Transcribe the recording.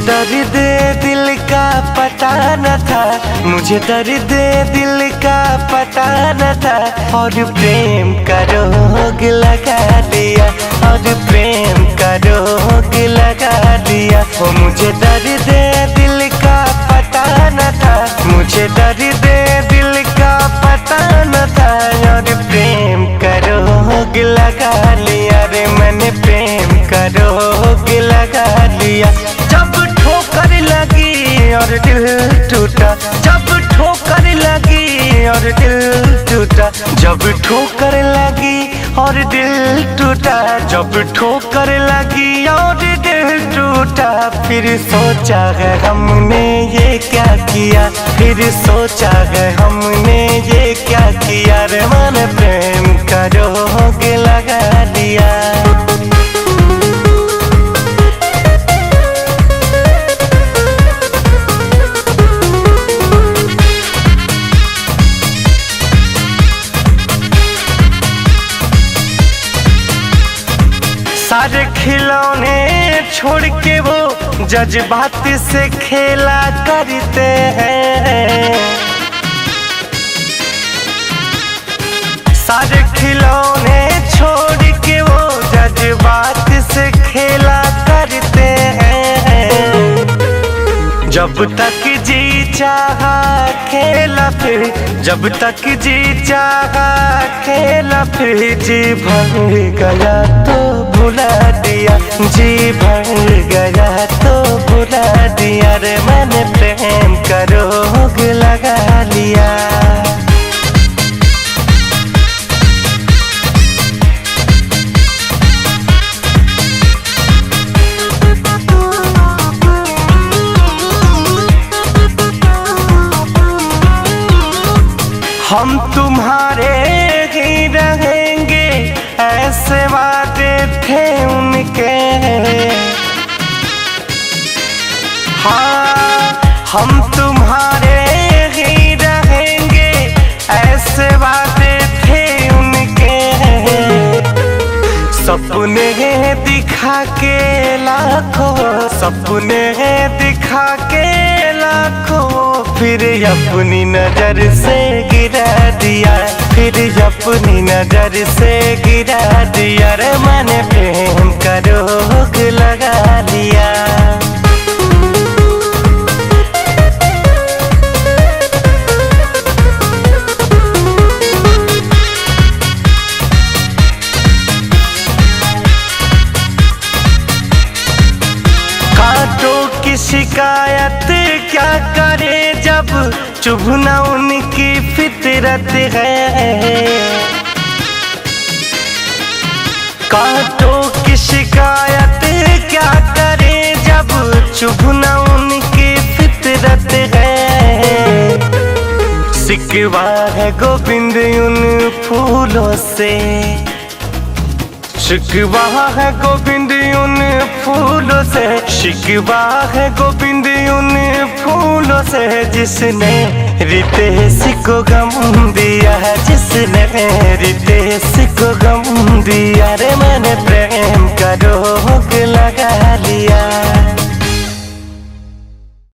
दर्द दिल का पता न था, मुझे दर्द दिल का पता न था। और प्रेम का रोग लगा दिया, और प्रेम का रोग लगा दिया। वो मुझे दर्द दिल का पता न था, मुझे दर्द दिल का पता न था। और प्रेम का रोग लगा लिया रे मैंने, प्रेम का रोग लगा लिया। जब ठोकर लगी और दिल टूटा, जब ठोकर लगी और दिल टूटा, जब ठोकर लगी और दिल टूटा, जब ठोकर लगी और दिल टूटा। फिर सोचा है हमने ये क्या किया, फिर सोचा है हमने ये क्या किया रे मैंने प्रेम का रोग लगा दिया। सारे खिलौने छोड़ के वो जज्बात से खेला करते हैं। सारे खिलौने छोड़ के वो जज्बात से खेला करते हैं। जब तक जी चाहा खेला फिर, जब तक जी चाहा खेला फिर। जी भर गया तो भुला दिया, जी भर गया तो भुला दिया रे मैंने प्रेम का रोग लगा लिया। हम तुम्हारे ही रहेंगे ऐसे वादे थे उनके। हाँ हम तुम्हारे ही रहेंगे ऐसे वादे थे उनके। सपने दिखा के लाखों, सपने दिखा के लाखों। फिर अपनी नजर से गिरा दिया, फिर अपनी नजर से गिरा दिया रे मैंने प्रेम का रोग लगा लिया। कांटों की शिकायत क्या करे जब चुभना उनकी फितरत है। कांटों की शिकायत क्या करे जब चुभना उनकी फितरत है। शिकवा है गोविंद उन फूलों से, शिकवा है गोविंद उन फूलों से, शिकवा है गोविंद उन फूलों से। जिसने रितेश को गम दिया है, जिसने रितेश को गम दिया रे मैंने प्रेम का रोग